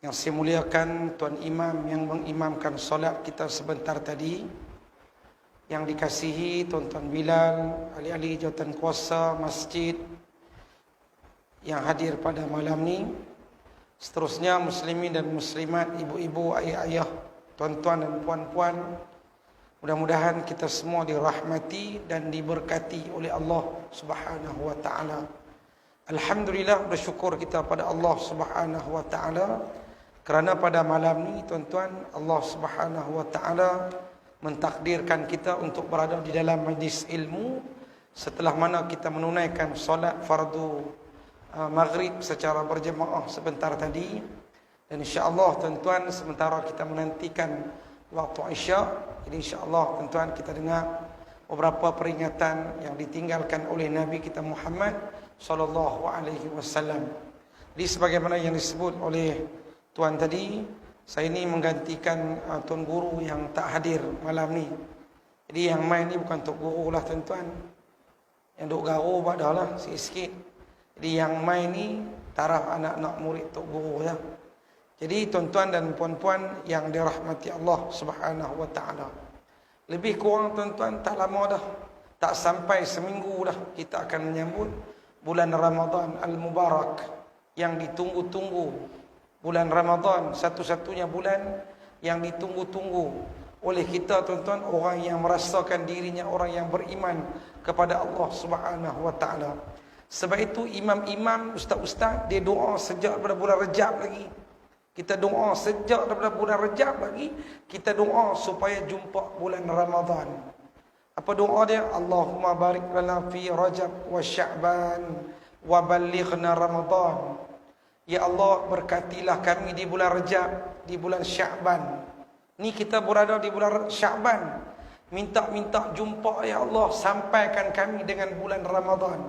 Yang saya muliakan Tuan Imam yang mengimamkan solat kita sebentar tadi, yang dikasihi Tuan-Tuan Bilal, ahli-ahli jawatan kuasa masjid yang hadir pada malam ni, seterusnya muslimin dan muslimat, ibu-ibu, ayah-ayah, tuan-tuan dan puan-puan, mudah-mudahan kita semua dirahmati dan diberkati oleh Allah Subhanahu wa taala. Alhamdulillah, bersyukur kita pada Allah Subhanahu wa taala kerana pada malam ni tuan-tuan, Allah Subhanahu wa taala mentakdirkan kita untuk berada di dalam majlis ilmu setelah mana kita menunaikan solat fardu maghrib secara berjemaah sebentar tadi. Dan insya-Allah tuan-tuan, sementara kita menantikan waktu Isya, jadi insya-Allah tuan-tuan kita dengar beberapa peringatan yang ditinggalkan oleh Nabi kita Muhammad sallallahu alaihi wasallam. Jadi sebagaimana yang disebut oleh tuan tadi, saya ini menggantikan tuan guru yang tak hadir malam ni. Jadi yang main ni bukan tok guru lah tuan-tuan. Yang duk garu pada lah sikit-sikit. Jadi yang main ni taraf anak-anak murid tok guru lah. Jadi tuan-tuan dan puan-puan yang dirahmati Allah Subhanahu wa taala, lebih kurang tuan-tuan tak lama dah, tak sampai seminggu dah kita akan menyambut bulan Ramadan Al-Mubarak yang ditunggu-tunggu. Bulan Ramadan, satu-satunya bulan yang ditunggu-tunggu oleh kita tuan-tuan, orang yang merasakan dirinya orang yang beriman kepada Allah Subhanahu wa taala. Sebab itu imam-imam, ustaz-ustaz, dia doa sejak daripada bulan Rejab lagi. Kita doa sejak daripada bulan Rejab lagi, kita doa supaya jumpa bulan Ramadan. Apa doa dia? Allahumma barik lana fi Rajab wa Sya'ban wa ballighna Ramadan. Ya Allah, berkatilah kami di bulan Rejab, di bulan Sya'ban. Ni kita berada di bulan Sya'ban. Minta-minta jumpa ya Allah, sampaikan kami dengan bulan Ramadan.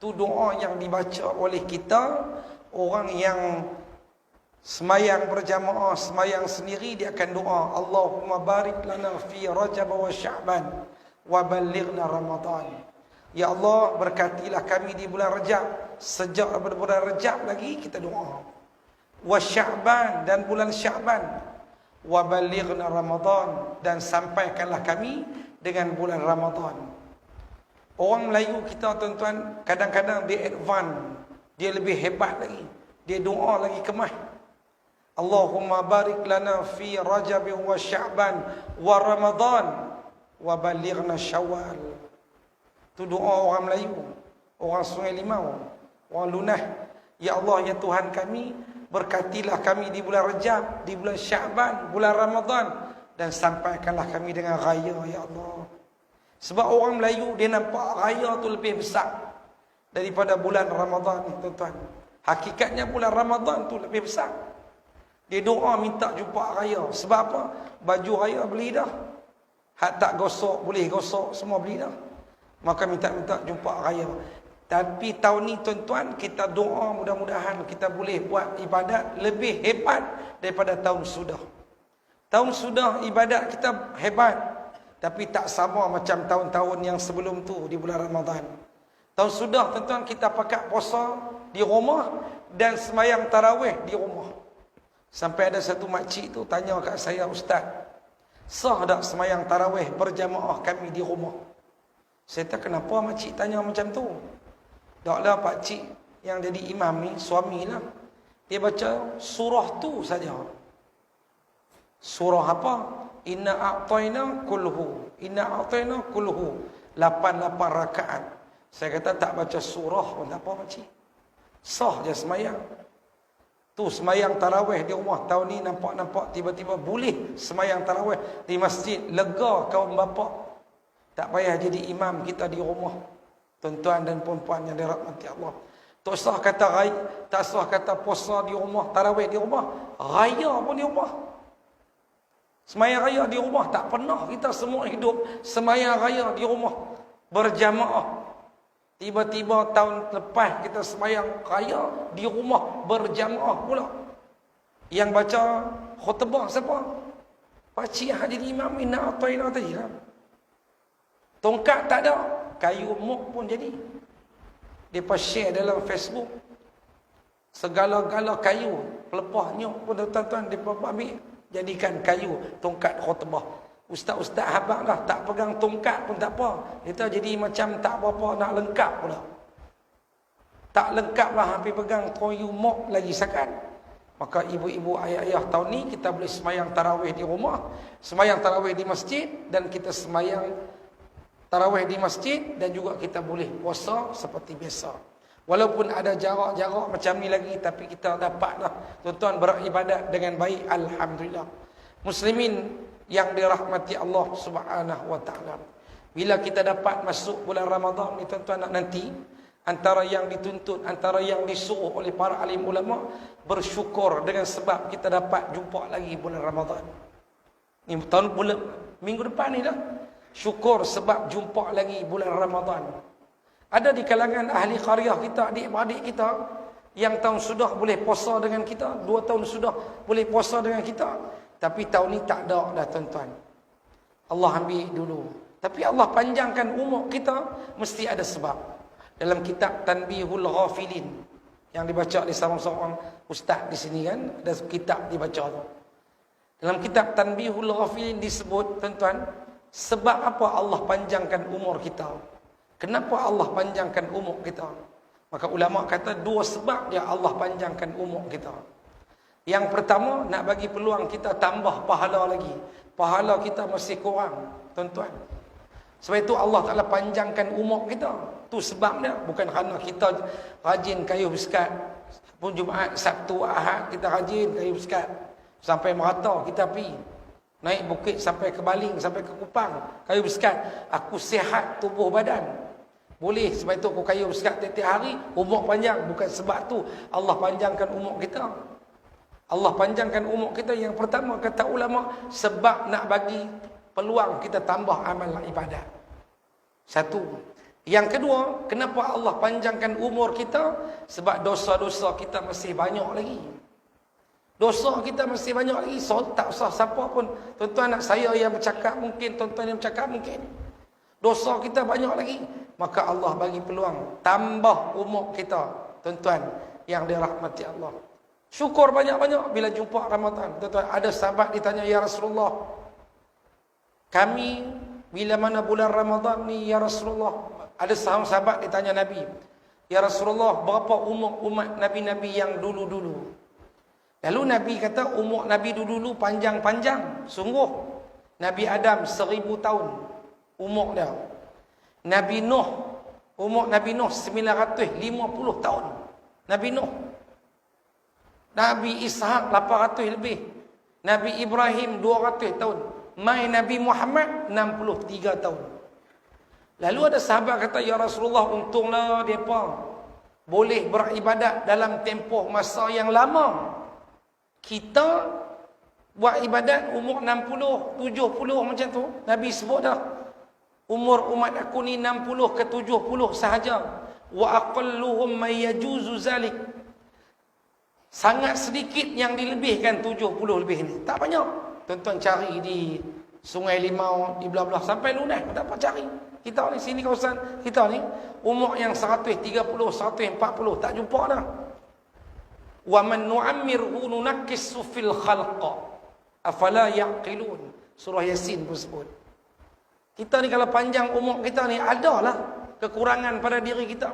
Tu doa yang dibaca oleh kita, orang yang semayang berjamaah, semayang sendiri, dia akan doa Allahumma barik lana fi Rajab wa Sya'ban wa ballighna Ramadan. Ya Allah, berkatilah kami di bulan Rejab. Sejak bulan Rejab lagi kita doa. Wa Sya'ban, dan bulan Sya'ban. Wa ballighna Ramadan, dan sampaikanlah kami dengan bulan Ramadan. Orang Melayu kita tuan-tuan, kadang-kadang dia advance, dia lebih hebat lagi. Dia doa lagi kemah. Allahumma barik lana fi Rajab wa Sya'ban wa Ramadan wa ballighna Syawal. Itu doa orang Melayu, orang Sungai Limau, orang Lunah. Ya Allah, ya Tuhan kami, berkatilah kami di bulan Rejab, di bulan Sya'ban, bulan Ramadan, dan sampaikanlah kami dengan raya ya Allah. Sebab orang Melayu dia nampak raya tu lebih besar daripada bulan Ramadan ni tuan-tuan. Hakikatnya bulan Ramadan tu lebih besar. Dia doa minta jumpa raya. Sebab apa? Baju raya beli dah. Hak tak gosok boleh gosok, semua beli dah. Maka minta-minta jumpa raya. Tapi tahun ni tuan-tuan, kita doa mudah-mudahan kita boleh buat ibadat lebih hebat daripada tahun sudah. Tahun sudah ibadat kita hebat, tapi tak sama macam tahun-tahun yang sebelum tu di bulan Ramadan. Tahun sudah tuan-tuan, kita pakat puasa di rumah dan semayang tarawih di rumah. Sampai ada satu makcik tu tanya kat saya, Ustaz, sah tak semayang tarawih berjamaah kami di rumah? Saya tak kenapa makcik tanya macam tu. Taklah pakcik yang jadi imam ni, suami lah, dia baca surah tu saja. Surah apa? Inna a'tayna kulhu. Inna a'tayna kulhu. 8 rakaat. Saya kata tak baca surah pun tak apa makcik. Sah je semayang. Tu semayang tarawih di rumah. Tahun ni nampak-nampak tiba-tiba boleh semayang tarawih di masjid. Lega kaum bapa. Tak payah jadi imam kita di rumah. Tuan-tuan dan puan-puan yang dirahmati Allah. Tak sah kata raya, tak sah kata puasa di rumah, tarawih di rumah, raya pun di rumah. Semayang raya di rumah, tak pernah kita semua hidup semayang raya di rumah berjamaah. Tiba-tiba tahun lepas kita semayang raya di rumah berjamaah pula. Yang baca khutbah siapa? Pakcik yang jadi imam, inna atayna tadi lah. Tongkat tak ada, kayu muk pun jadi. Dia share dalam Facebook. Segala-gala kayu, pelepah nyok pun tuan-tuan depa ambil jadikan kayu tongkat khutbah. Ustaz-ustaz habaq dah tak pegang tongkat pun tak apa. Kita jadi macam tak apa-apa nak lengkap pula. Tak lengkap lah hampir pegang kayu mok lagi sakan. Maka ibu-ibu ayah-ayah tahun ni kita boleh semayang tarawih di rumah, semayang tarawih di masjid, dan kita semayang tarawih di masjid, dan juga kita boleh puasa seperti biasa. Walaupun ada jarak-jarak macam ni lagi, tapi kita dapatlah tuan-tuan beribadat dengan baik, alhamdulillah. Muslimin yang dirahmati Allah Subhanahu wa taala. Bila kita dapat masuk bulan Ramadan ni tuan-tuan, nanti antara yang dituntut, antara yang disuruh oleh para alim ulama, bersyukur dengan sebab kita dapat jumpa lagi bulan Ramadan. Ni minggu depan ni dah. Syukur sebab jumpa lagi bulan Ramadan. Ada di kalangan ahli qaryah kita, adik-adik kita yang tahun sudah boleh puasa dengan kita, 2 tahun sudah boleh puasa dengan kita, tapi tahun ni tak ada dah tuan-tuan. Allah ambil dulu. Tapi Allah panjangkan umur kita, mesti ada sebab. Dalam kitab Tanbihul Ghafilin yang dibaca oleh seorang ustaz di sini kan, ada kitab dibaca tu. Dalam kitab Tanbihul Ghafilin disebut tuan-tuan, sebab apa Allah panjangkan umur kita? Kenapa Allah panjangkan umur kita? Maka ulama kata 2 sebab dia Allah panjangkan umur kita. Yang pertama, nak bagi peluang kita tambah pahala lagi. Pahala kita masih kurang, tuan-tuan. Sebab itu Allah Ta'ala panjangkan umur kita. Tu sebabnya, bukan kerana kita rajin kayu biskat. Pun Jumaat, Sabtu, Ahad kita rajin kayu biskat. Sampai merata kita pergi. Naik bukit sampai ke Baling, sampai ke Kupang, kayu biskat. Aku sihat tubuh badan. Boleh, sebab itu aku kayu biskat tiap-tiap hari, umur panjang. Bukan sebab tu Allah panjangkan umur kita. Allah panjangkan umur kita, yang pertama kata ulama, sebab nak bagi peluang kita tambah amal ibadat. Satu. Yang kedua, kenapa Allah panjangkan umur kita? Sebab dosa-dosa kita masih banyak lagi. Dosa kita masih banyak lagi. So, tak usah siapa pun. Tuan-tuan nak saya yang bercakap mungkin, tuan-tuan yang bercakap mungkin. Dosa kita banyak lagi. Maka Allah bagi peluang tambah umur kita, tuan-tuan yang dirahmati Allah. Syukur banyak-banyak bila jumpa Ramadan. Tuan-tuan, ada sahabat ditanya, ya Rasulullah, kami bila mana bulan Ramadan ni ya Rasulullah? Ada sahabat ditanya Nabi, ya Rasulullah, berapa umur umat Nabi-Nabi yang dulu-dulu? Lalu Nabi kata, umur Nabi dulu-dulu panjang-panjang. Sungguh, Nabi Adam 1000 tahun umur dia. Nabi Nuh, umur Nabi Nuh 950 tahun. Nabi Nuh. Nabi Ishaq 800 lebih. Nabi Ibrahim 200 tahun. Mai Nabi Muhammad 63 tahun. Lalu ada sahabat kata, ya Rasulullah, untunglah mereka boleh beribadat dalam tempoh masa yang lama. Kita buat ibadat umur 60, 70 macam tu. Nabi sebut dah, umur umat aku ni 60 ke 70 sahaja. Wa aqalluhum may yajuzu zalik. Sangat sedikit yang dilebihkan 70 lebih ni. Tak banyak. Tuan-tuan cari di Sungai Limau, di belah-belah sampai lunas dapat cari. Kita ni sini kawasan kita ni umur yang 130, 140 tak jumpa dah. Wa man nu'ammirhu nunakkisu fil khalqa afala yaqilun. Surah Yasin pun sebut. Kita ni kalau panjang umur kita ni, adalah kekurangan pada diri kita.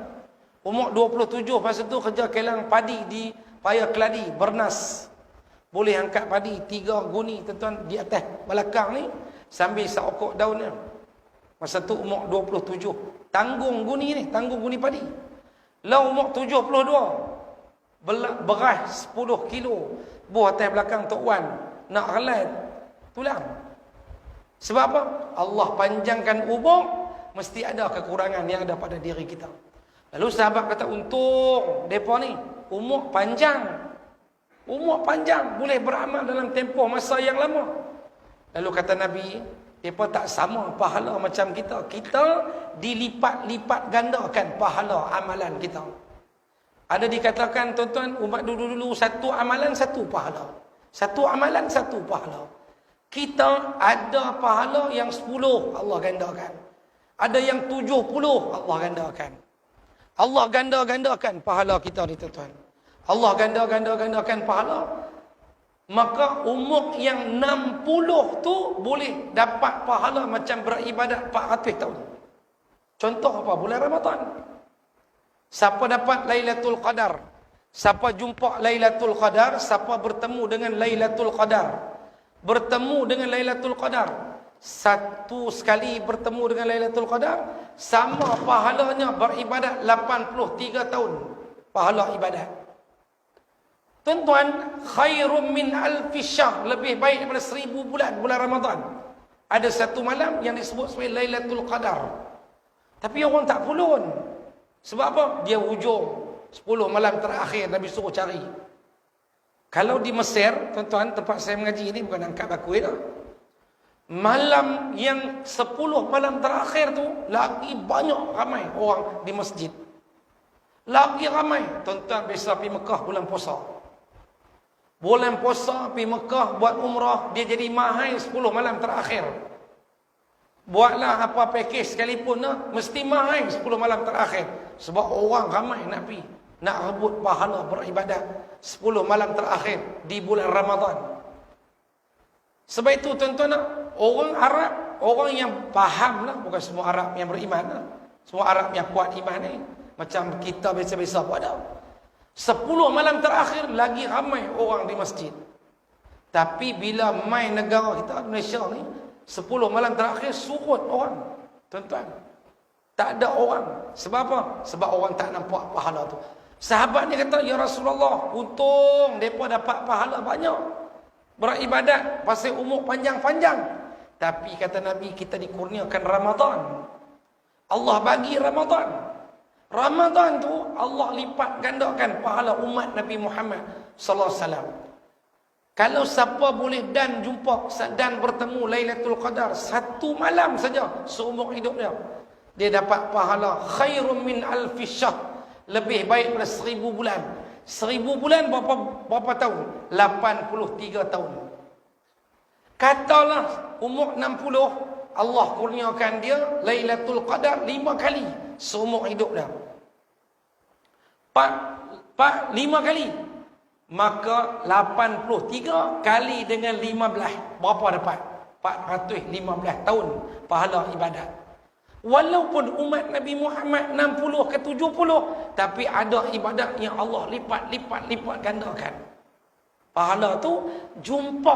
Umur 27 masa tu kerja kelang padi di paya keladi, bernas. Boleh angkat padi 3 guni tuan-tuan di atas belakang ni sambil seokok daunnya. Masa tu umur 27. Tanggung guni ni, tanggung guni padi. Lah umur 72. Beras 10 kilo. Buah atas belakang Tok Wan. Nak relai tulang. Sebab apa? Allah panjangkan umur, mesti ada kekurangan yang ada pada diri kita. Lalu sahabat kata, untung mereka ni umur panjang. Umur panjang, boleh beramal dalam tempoh masa yang lama. Lalu kata Nabi, mereka tak sama pahala macam kita. Kita dilipat-lipat gandakan pahala amalan kita. Ada dikatakan tuan-tuan, umat dulu-dulu satu amalan satu pahala. Satu amalan satu pahala. Kita ada pahala yang 10 Allah gandakan. Ada yang 70 Allah gandakan. Allah ganda-gandakan pahala kita ni tuan-tuan. Allah ganda-gandakan pahala. Maka umur yang 60 tu boleh dapat pahala macam beribadat 400 tahun. Contoh apa? Bulan Ramadan. Siapa dapat Lailatul Qadar? Siapa jumpa Lailatul Qadar? Siapa bertemu dengan Lailatul Qadar? Bertemu dengan Lailatul Qadar. Satu sekali bertemu dengan Lailatul Qadar, sama pahalanya beribadat 83 tahun. Pahala ibadat. Tuan-tuan, khairum min alfi syahr, lebih baik daripada 1000 bulan Ramadan. Ada satu malam yang disebut sebagai Lailatul Qadar. Tapi orang tak pulun. Sebab apa? Dia hujung 10 malam terakhir Nabi suruh cari. Kalau di Mesir, tuan-tuan, tempat saya mengaji ini bukan angkat bakui dah. Malam yang 10 malam terakhir tu lagi banyak ramai orang di masjid. Lagi ramai. Tuan-tuan biasa pergi Mekah bulan puasa. Bulan puasa pergi Mekah buat umrah, dia jadi mahal 10 malam terakhir. Buatlah apa pakej sekalipun mesti mahal 10 malam terakhir. Sebab orang ramai nak pergi, nak rebut pahala beribadat 10 malam terakhir di bulan Ramadan. Sebab itu tuan-tuan, orang Arab, orang yang faham lah, bukan semua Arab yang beriman lah. Semua Arab yang kuat iman ni, macam kita biasa-biasa pun ada. 10 malam terakhir lagi ramai orang di masjid. Tapi bila main negara kita Malaysia ni, 10 malam terakhir surut orang. Tuan-tuan, tak ada orang. Sebab apa? Sebab orang tak nampak pahala tu. Sahabat ni kata, ya Rasulullah, untung mereka dapat pahala banyak, beribadat pasal umur panjang-panjang. Tapi kata Nabi, kita dikurniakan Ramadan. Allah bagi Ramadan. Ramadan tu Allah lipat gandakan pahala umat Nabi Muhammad sallallahu alaihi wasallam. Kalau siapa boleh dan jumpa dan bertemu Lailatul Qadar satu malam saja seumur hidup dia, dia dapat pahala khairum min alfi syahr, lebih baik daripada 1000 bulan. 1000 bulan berapa tahun? 83 tahun. Katalah umur 60, Allah kurniakan dia Lailatul Qadar 5 kali seumur hidup dia. 5 kali. Maka 83 kali dengan 15. Berapa dapat? 415 tahun pahala ibadat. Walaupun umat Nabi Muhammad 60 ke 70, tapi ada ibadat yang Allah lipat gandakan. Pahala tu jumpa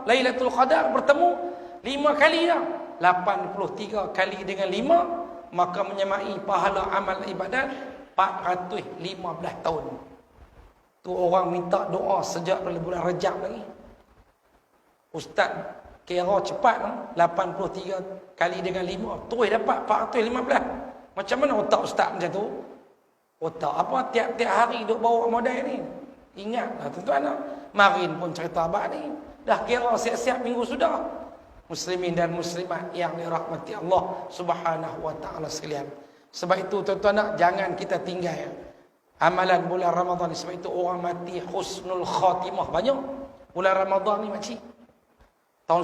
Lailatul Qadar bertemu 5 kali dah. 83 kali dengan 5, maka menyamai pahala amal ibadat 415 tahun. Tu orang minta doa sejak bulan Rajab lagi. Ustaz kira cepat 83 kali dengan 5, terus dapat 415. Macam mana otak ustaz macam tu? Otak apa tiap-tiap hari duk bawa modal ni? Ingatlah tuan-tuan, marin pun cerita abang ni. Dah kira siap-siap minggu sudah. Muslimin dan muslimat yang dirahmati Allah Subhanahu wa taala sekalian. Sebab itu tuan-tuan, jangan kita tinggal amalan bulan Ramadan ni. Sebab itu orang mati husnul khatimah banyak bulan Ramadan ni makcik. Tahun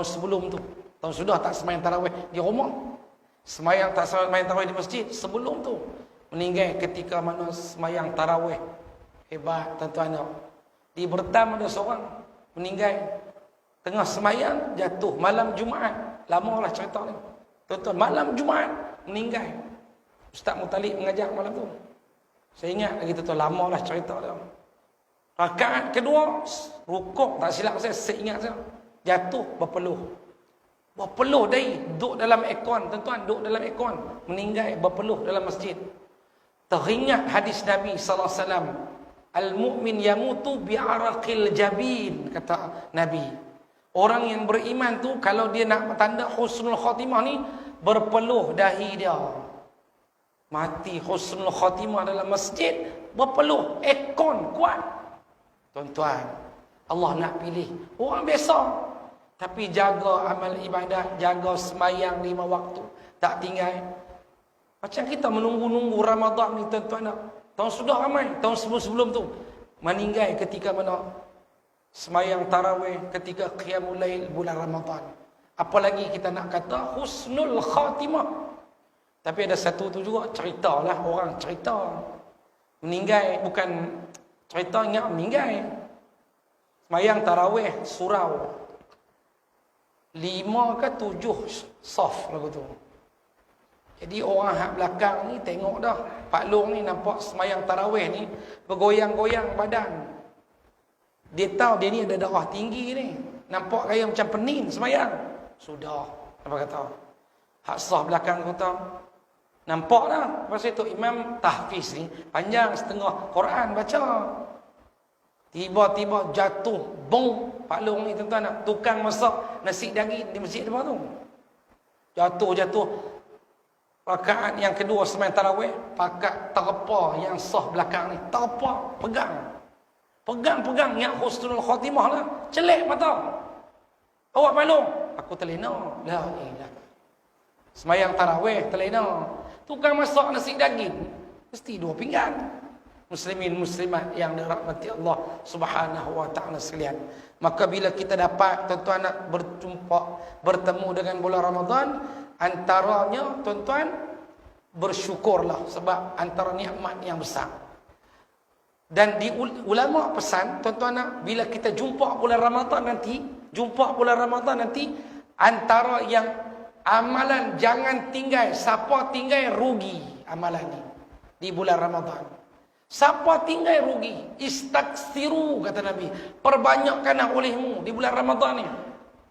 sebelum tu, tahun sudah tak sembahyang tarawih di rumah, tak sembahyang tarawih di masjid. Sebelum tu meninggal ketika mana sembahyang tarawih. Hebat tuan-tuan. Di Bertam ada seorang meninggal tengah sembahyang, jatuh malam Jumaat. Lamalah cerita ni tuan-tuan, malam Jumaat meninggal. Ustaz Mutalib mengajar malam tu. Saya ingat lagi tu, lamalah cerita dia. Rakaat kedua, rukuk tak silap saya ingat saya, jatuh berpeluh. Berpeluh dari duduk dalam aircon, tuan-tuan, duduk dalam aircon, meninggal berpeluh dalam masjid. Teringat hadis Nabi sallallahu alaihi wasallam, al-mu'min yamutu bi'araqil jabin, kata Nabi. Orang yang beriman tu kalau dia nak tanda husnul khatimah ni, berpeluh dahi dia. Mati husnul khatimah dalam masjid, berpeluh, aircon kuat. Tuan-tuan, Allah nak pilih orang biasa, tapi jaga amal ibadat, jaga sembahyang 5 waktu, tak tinggal. Macam kita menunggu-nunggu Ramadan ni tuan-tuan. Tahun sudah ramai, tahun sebelum tu meninggal ketika mana sembahyang tarawih, ketika qiyamul lail bulan Ramadan. Apalagi kita nak kata husnul khatimah. Tapi ada satu tu juga, ceritalah orang cerita. Meninggal bukan cerita ingat meninggal. Semayang tarawih surau 5 ke 7 saf lagu tu. Jadi orang hak belakang ni tengok dah Pak Long ni nampak semayang tarawih ni bergoyang-goyang badan. Dia tahu dia ni ada darah tinggi ni. Nampak gaya macam penin semayang. Sudah, apa kata? Hak sah belakang kata, nampak dah. Lepas itu imam tahfiz ni panjang setengah Quran baca. Tiba-tiba jatuh bong Pak Long ni tuan-tuan, tukang masak nasi daging di masjid depan tu. Jatuh. Rakaat yang kedua sembahyang tarawih, pakat terpa yang sah belakang ni. Terpa, pegang yang husnul khatimah lah. Celik mata. Awak Pak Long, aku terlena. La ilah. Sembahyang tarawih terlena. Tukang masak nasi daging mesti 2 pinggan. Muslimin muslimat yang dirahmati Allah Subhanahu wa taala sekalian. Maka bila kita dapat tuan-tuan nak bertemu dengan bulan Ramadan, antaranya tuan-tuan bersyukurlah sebab antara nikmat yang besar. Dan di ulama pesan tuan-tuan nak bila kita jumpa bulan Ramadan nanti antara yang amalan jangan tinggal, siapa tinggal rugi amalan ni di bulan Ramadan. Siapa tinggal rugi? Istaksiru kata Nabi. Perbanyakkanlah olehmu di bulan Ramadan ni.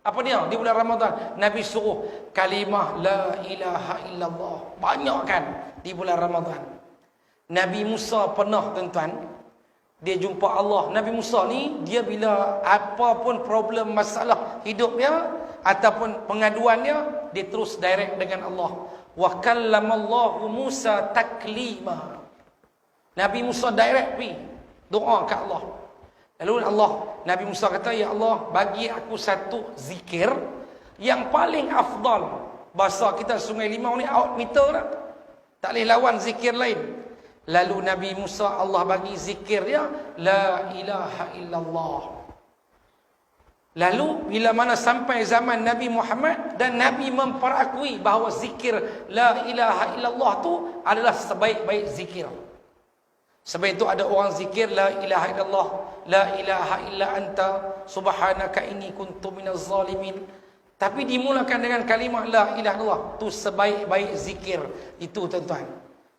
Apa dia? Di bulan Ramadan Nabi suruh kalimah la ilaha illallah. Banyakkan di bulan Ramadan. Nabi Musa pernah tuan-tuan, dia jumpa Allah. Nabi Musa ni dia bila apa pun problem masalah hidup dia ataupun pengaduan dia terus direct dengan Allah. Wa kallamallahu Musa taklima. Nabi Musa direct pergi doa ke Allah. Lalu Nabi Musa kata, ya Allah, bagi aku satu zikir yang paling afdal. Bahasa kita Sungai Limau ni out meter dah. Tak boleh lawan zikir lain. Lalu Nabi Musa Allah bagi zikir dia la ilaha illallah. Lalu bila mana sampai zaman Nabi Muhammad dan Nabi memperakui bahawa zikir la ilaha illallah tu adalah sebaik-baik zikir. Sebab itu ada orang zikir la ilaha illallah, la ilaha illa anta, subhanaka inni kuntu minaz zalimin. Tapi dimulakan dengan kalimah la ilaha illallah. Tu sebaik-baik zikir itu tuan-tuan.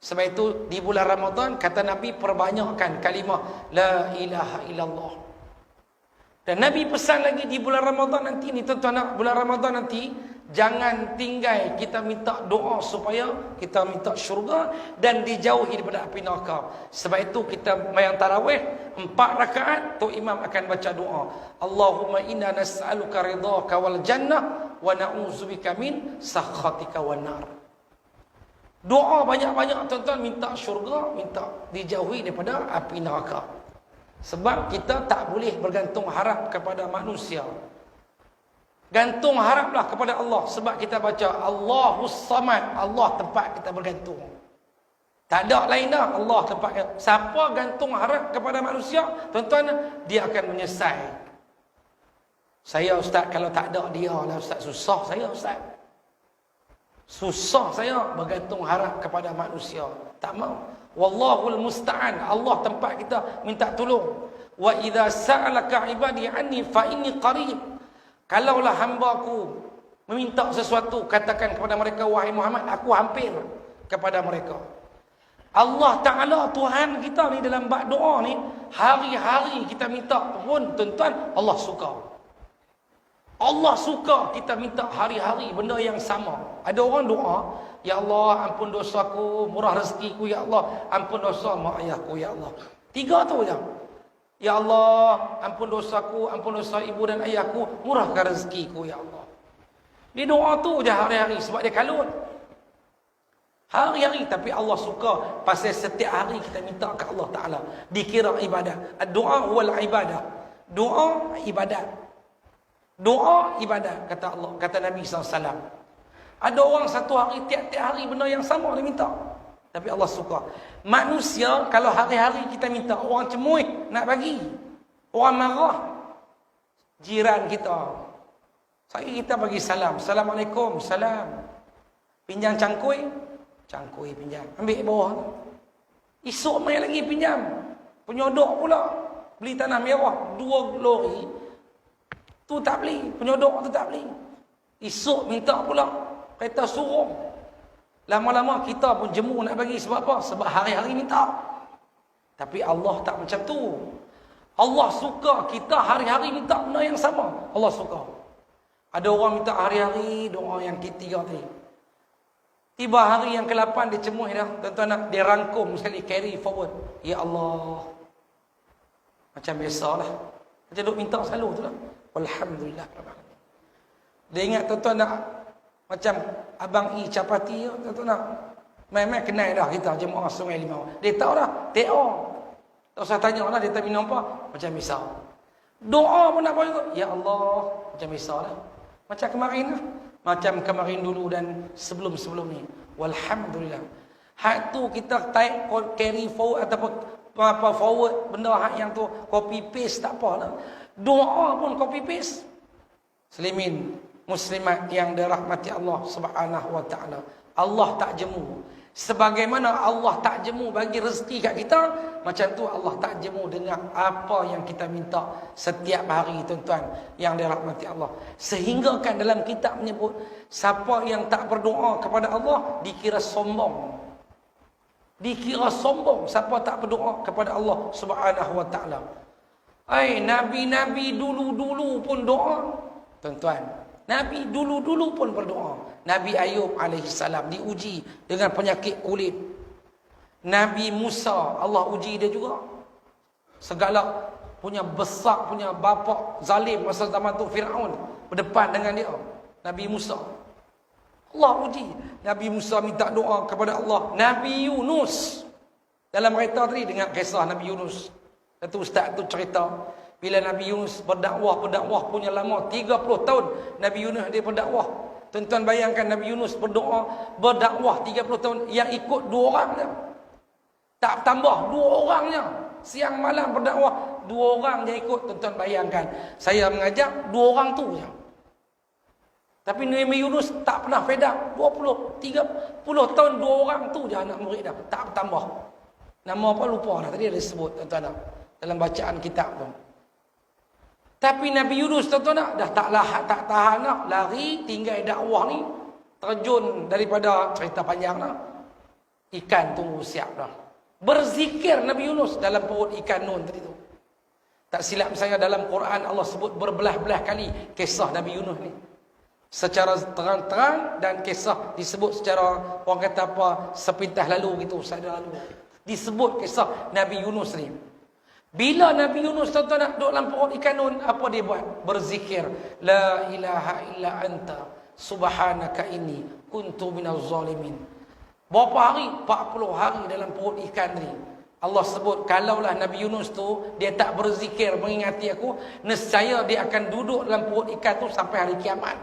Sebab itu di bulan Ramadan kata Nabi perbanyakkan kalimah la ilaha illallah. Dan Nabi pesan lagi di bulan Ramadan nanti ni tuan-tuan, bulan Ramadan nanti jangan tinggal kita minta doa supaya kita minta syurga dan dijauhi daripada api neraka. Sebab itu kita mayang tarawih 4 rakaat tu imam akan baca doa. Allahumma inna nas'aluka ridhaka wal jannah wa na'udzubika min sakhatika wan nar. Doa banyak-banyak tuan-tuan, minta syurga, minta dijauhi daripada api neraka. Sebab kita tak boleh bergantung harap kepada manusia. Gantung haraplah kepada Allah. Sebab kita baca Allahus Samad, Allah tempat kita bergantung. Tak ada lain dah, Allah tempat kita. Siapa gantung harap kepada manusia, tuan-tuan, dia akan menyesal. Saya ustaz, kalau tak ada dia lah ustaz, susah saya ustaz. Susah saya bergantung harap kepada manusia. Tak mau. Wallahul musta'an, Allah tempat kita minta tolong. Wa idza sa'alaka ibadi anni fa inni qarib. Kalaulah hamba-Ku meminta sesuatu, katakan kepada mereka, wahai Muhammad, aku hampir kepada mereka. Allah Ta'ala Tuhan kita ni dalam bab doa ni, hari-hari kita minta pun tuan-tuan, Allah suka. Allah suka kita minta hari-hari benda yang sama. Ada orang doa, ya Allah ampun dosaku, murah rezekiku, ya Allah ampun dosa mak ayahku, ya Allah. 3 tu je. Ya Allah ampun dosaku, ampun dosa ibu dan ayahku, murahkan rezekiku, ya Allah. Dia doa tu je hari-hari sebab dia kalut. Hari-hari, tapi Allah suka pasal setiap hari kita minta ke Allah Ta'ala. Dikira ibadah. Doa wal ibadah. Doa ibadat. Doa ibadat, kata Allah, kata Nabi SAW. Ada orang satu hari, tiap-tiap hari benda yang sama dia minta, tapi Allah suka. Manusia kalau hari-hari kita minta, orang cemuih nak bagi, orang marah. Jiran kita, kita bagi salam, Assalamualaikum, salam. Pinjam cangkui, cangkui pinjam, ambil bawah tu. Esok mai lagi pinjam. Penyodok pula beli tanah mewah 2 lori. Tu tak beli, penyodok tu tak beli. Esok minta pula kereta suruh. Lama-lama kita pun jemu nak bagi sebab apa? Sebab hari-hari minta. Tapi Allah tak macam tu. Allah suka kita hari-hari minta benda yang sama. Allah suka. Ada orang minta hari-hari doa yang ketiga tadi. Tiba hari yang ke-8 dia cemuh dah. Tuan-tuan nak dia rangkum sekali, carry forward. Ya Allah. Macam biasalah. Macam duk minta selalu tu lah. Alhamdulillah. Dia ingat tuan-tuan nak macam Abang I Capati, tuan-tuan nak main-main kenal dah kita jemaah Sungai Limau. Dia tahu dah, TO. Tak usah tanya lah dia tak minum apa. Macam misal. Doa pun nak buat. Ya Allah. Macam misal lah. Macam kemarin lah. Macam kemarin dulu dan sebelum-sebelum ni. Walhamdulillah. Hak tu kita type carry forward ataupun apa forward benda hak yang tu copy paste tak apa lah. Doa pun copy paste. Muslimin, muslimat yang dirahmati Allah Subhanahu wa taala. Allah tak jemu. Sebagaimana Allah tak jemu bagi rezeki kat kita, macam tu Allah tak jemu dengan apa yang kita minta setiap hari, tuan-tuan yang dirahmati Allah. Sehingga kan dalam kitab menyebut, siapa yang tak berdoa kepada Allah dikira sombong. Dikira sombong siapa tak berdoa kepada Allah Subhanahu wa taala. Nabi-nabi dulu-dulu pun doa, tuan-tuan. Nabi dulu-dulu pun berdoa. Nabi Ayub alaihissalam diuji dengan penyakit kulit. Nabi Musa, Allah uji dia juga. Segala punya besar punya bapa zalim masa zaman tu Firaun berdepan dengan dia. Nabi Musa. Allah uji. Nabi Musa minta doa kepada Allah. Nabi Yunus. Dalam cerita tadi dengan kisah Nabi Yunus. Satu ustaz tu cerita bila Nabi Yunus berdakwah punya lama 30 tahun Nabi Yunus dia berdakwah. Tuan-tuan bayangkan Nabi Yunus berdakwah 30 tahun, yang ikut 2 orang je. Tak tambah 2 orang je. Siang malam berdakwah 2 orang je ikut. Tuan-tuan bayangkan, saya mengajak 2 orang tu je. Tapi Nabi Yunus tak pernah fed up. 20, 30 tahun 2 orang tu je anak murid dah. Tak tambah. Nama apa lupa dah. Tadi ada sebut tuan-tuan dalam bacaan kitab tu. Tapi Nabi Yunus tuan-tuan dah tak tahan nak lari tinggal dakwah ni, terjun daripada cerita panjang dah. Ikan tunggu siap dah. Berzikir Nabi Yunus dalam perut ikan nun tadi tu. Tak silap saya dalam Quran Allah sebut berbelah-belah kali kisah Nabi Yunus ni. Secara terang-terang dan kisah disebut secara orang kata apa sepintas lalu gitu, saja lalu. Disebut kisah Nabi Yunus ni. Bila Nabi Yunus tuan-tuan nak duduk dalam perut ikan nun, apa dia buat? Berzikir, la ilaha illa anta subhanaka inni kuntu minaz zalimin. Berapa hari? 40 hari dalam perut ikan ni. Allah sebut, kalaulah Nabi Yunus tu dia tak berzikir mengingati aku, nescaya dia akan duduk dalam perut ikan tu sampai hari kiamat.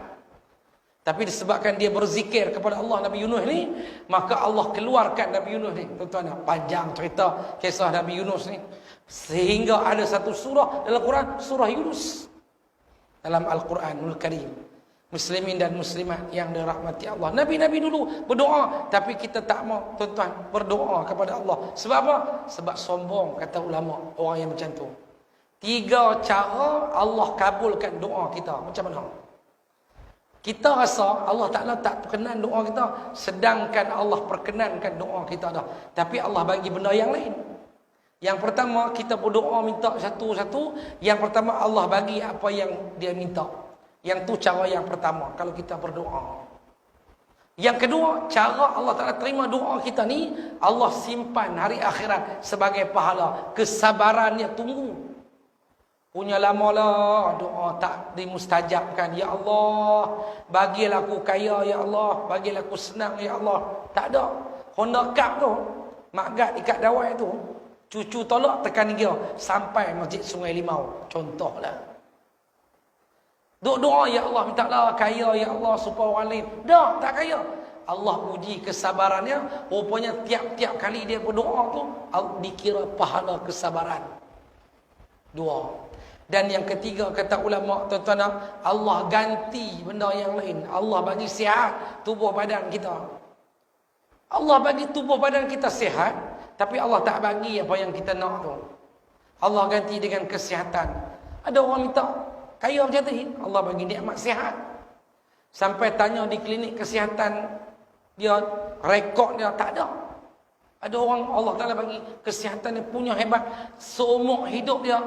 Tapi disebabkan dia berzikir kepada Allah Nabi Yunus ni, maka Allah keluarkan Nabi Yunus ni. Tuan-tuan, panjang cerita kisah Nabi Yunus ni. Sehingga ada satu surah dalam Quran, surah Yunus. Dalam Al-Quranul Karim. Muslimin dan muslimat yang dirahmati Allah. Nabi-nabi dulu berdoa, tapi kita tak mau, tuan-tuan, berdoa kepada Allah. Sebab apa? Sebab sombong, kata ulama, orang yang macam tu. 3 cara Allah kabulkan doa kita. Macam mana? Kita rasa Allah Ta'ala tak perkenan doa kita, sedangkan Allah perkenankan doa kita dah. Tapi Allah bagi benda yang lain. Yang pertama, kita berdoa minta satu-satu. Yang pertama, Allah bagi apa yang dia minta. Yang tu cara yang pertama kalau kita berdoa. Yang kedua, cara Allah Ta'ala terima doa kita ni, Allah simpan hari akhirat sebagai pahala. Kesabarannya tunggu. Punya lama lah doa tak dimustajabkan. Ya Allah, bagilah aku kaya, ya Allah, bagilah aku senang, ya Allah. Tak ada. Honda Cup tu, Mak Gad ikat dawai tu, cucu tolak tekan dia sampai Masjid Sungai Limau. Contohlah. Duk doa, ya Allah, minta lah kaya, ya Allah, supaya orang lain. Dah, tak kaya. Allah uji kesabarannya. Rupanya tiap-tiap kali dia berdoa tu, dikira pahala kesabaran. 2. Dan yang ketiga, kata ulama, tuan-tuan, Allah ganti benda yang lain. Allah bagi sihat tubuh badan kita. Allah bagi tubuh badan kita sihat, tapi Allah tak bagi apa yang kita nak tu. Allah ganti dengan kesihatan. Ada orang minta kaya macam tu, Allah bagi nikmat sihat. Sampai tanya di klinik kesihatan, dia rekod dia tak ada. Ada orang Allah Ta'ala bagi kesihatan dia punya hebat. Seumur hidup dia,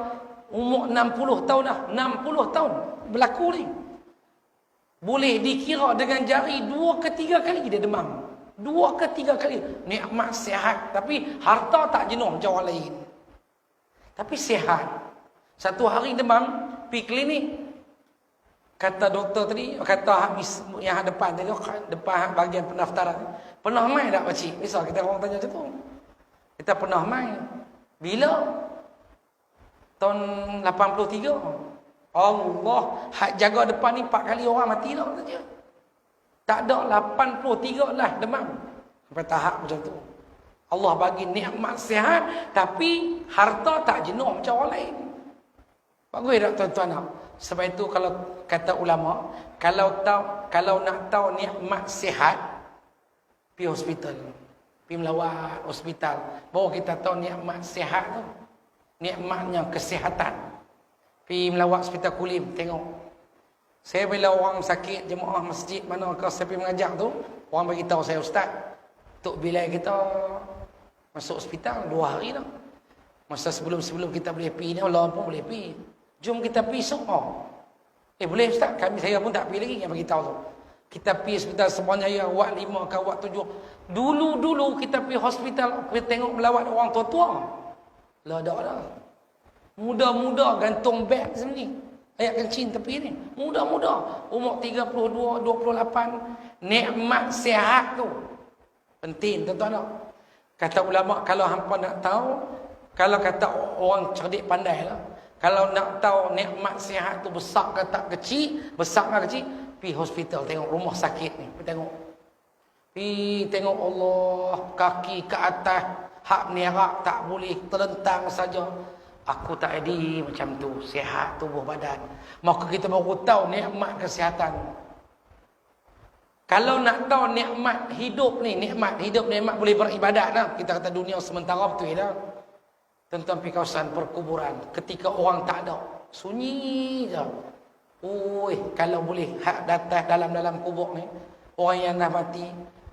umur 60 tahun dah. 60 tahun berlaku ni. Boleh dikira dengan jari 2 ke 3 kali dia demam. 2 ke 3 kali. Nikmat sihat. Tapi harta tak jenuh macam orang lain. Tapi sihat. Satu hari demam, pergi klinik. Kata doktor tadi, kata habis yang depan tadi, depan bahagian pendaftaran. Pernah main tak pakcik? Misal kita orang tanya macam tu. Kita pernah main. Bila? Tahun 83. Allah, hak jaga depan ni 4 kali orang mati dah saja. Tak ada 83 lah demam. Sampai tahap macam tu. Allah bagi nikmat sihat, tapi harta tak jenuh macam orang lain. Bagus tak tuan-tuan? Sebab itu kalau kata ulama, kalau nak tahu nikmat sihat, pergi hospital. Pergi melawat hospital. Baru kita tahu nikmat sihat tu. Nikmatnya kesihatan. Pergi melawat hospital Kulim, tengok. Saya bila orang sakit, jemaah masjid mana ke saya pergi mengajar tu, orang bagi tahu saya, ustaz, tok bilai kita masuk hospital 2 hari dah. Masa sebelum kita boleh pergi ni, Allah pun boleh pergi. Jom kita pergi semua. Boleh ustaz, saya pun tak pergi lagi yang bagi tahu tu. Kita pergi hospital semuanya ya, wad 5 ke wad 7. Dulu kita pergi hospital, kita tengok melawat orang tua-tua. Lah dah dah. Muda-muda gantung beg sini. Ayat kencing tepi ni. Muda-muda. Umur 32, 28. Nikmat sihat tu. Penting tuan-tuan. Kata ulama, kalau hampa nak tahu, kalau kata orang cerdik pandai lah, kalau nak tahu nikmat sihat tu besar ke tak kecil, besar ke kecil, pergi hospital tengok rumah sakit ni. Pergi tengok Allah, kaki ke atas, hak nerak tak boleh, terlentang saja. Aku tak ada macam tu, sihat tubuh badan. Maka kita baru tahu nikmat kesihatan. Kalau nak tahu nikmat hidup ni, nikmat boleh beribadat lah. Kita kata dunia sementara betul lah. Tentang pergi kawasan perkuburan, ketika orang tak ada, sunyi je. Kalau boleh hak datang dalam kubur ni, orang yang dah mati,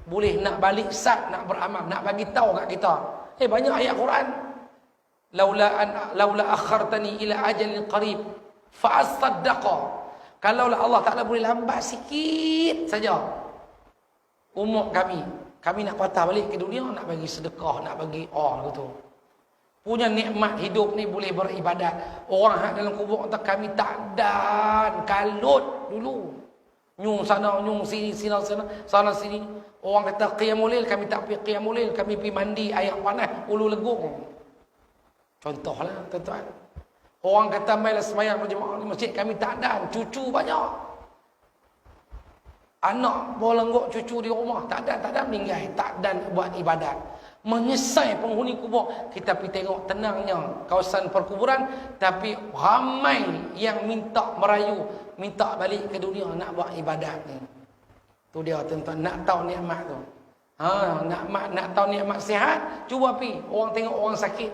boleh nak balik sat, nak beramal, nak bagi tahu kat kita. Banyak ayat Quran. Laula akhartani ila ajalin qarib fa asaddaqa. Kalau Allah Taala boleh lambat sikit saja umur kami nak patah balik ke dunia, nak bagi sedekah, nak bagi gitu. Punya nikmat hidup ni boleh beribadat. Orang hak dalam kubur kata kami tak dan kalut dulu. Nyung sana, nyung sini, sana sini. Orang kata qiyamul lail, kami tak pergi qiyamul lail, kami pergi mandi air panas, ulu legung. Contohlah tuan-tuan. Orang kata mailah sembahyang berjemaah di masjid, kami tak dan, cucu banyak. Anak bolenggok cucu di rumah, tak dan meninggal, tak dan buat ibadat. Menyesai penghuni kubur. Kita pergi tengok tenangnya kawasan perkuburan, tapi ramai yang minta merayu, minta balik ke dunia nak buat ibadat ni. Tu dia tuan-tuan, nak tahu nikmat tu. Nak tahu nikmat sihat, cuba pergi. Orang tengok orang sakit,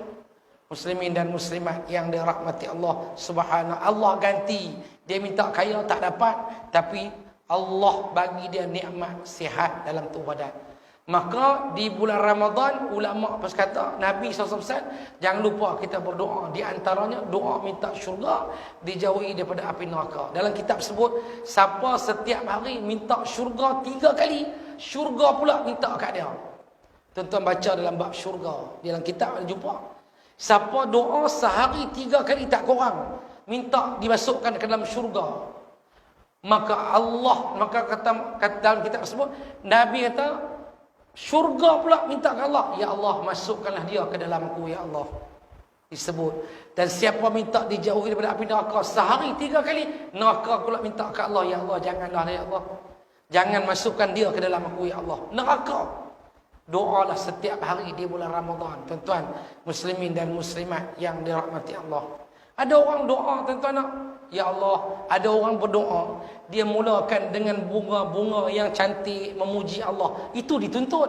muslimin dan muslimat yang dirahmati Allah Subhanahu. Allah ganti. Dia minta kaya tak dapat, tapi Allah bagi dia nikmat sihat dalam tubuh badan. Maka di bulan Ramadan, ulama pas kata, Nabi SAW, jangan lupa kita berdoa. Di antaranya doa minta syurga, dijauhi daripada api neraka. Dalam kitab sebut, siapa setiap hari minta syurga 3 kali, syurga pula minta kat dia. Tuan-tuan baca dalam bab syurga, dalam kitab ada jumpa. Siapa doa sehari 3 kali tak kurang, minta dimasukkan ke dalam syurga, maka kata dalam kitab tersebut, Nabi kata, syurga pula minta ke Allah, ya Allah masukkanlah dia ke dalamku, ya Allah. Disebut. Dan siapa minta dijauhi daripada api neraka sehari 3 kali, neraka pula minta ke Allah, ya Allah janganlah, ya Allah, jangan masukkan dia ke dalam aku, ya Allah. Neraka. Doalah setiap hari di bulan Ramadan, tuan-tuan muslimin dan muslimat yang dirahmati Allah. Ada orang doa tuan-tuan, ya Allah, ada orang berdoa, dia mulakan dengan bunga-bunga yang cantik, memuji Allah. Itu dituntut.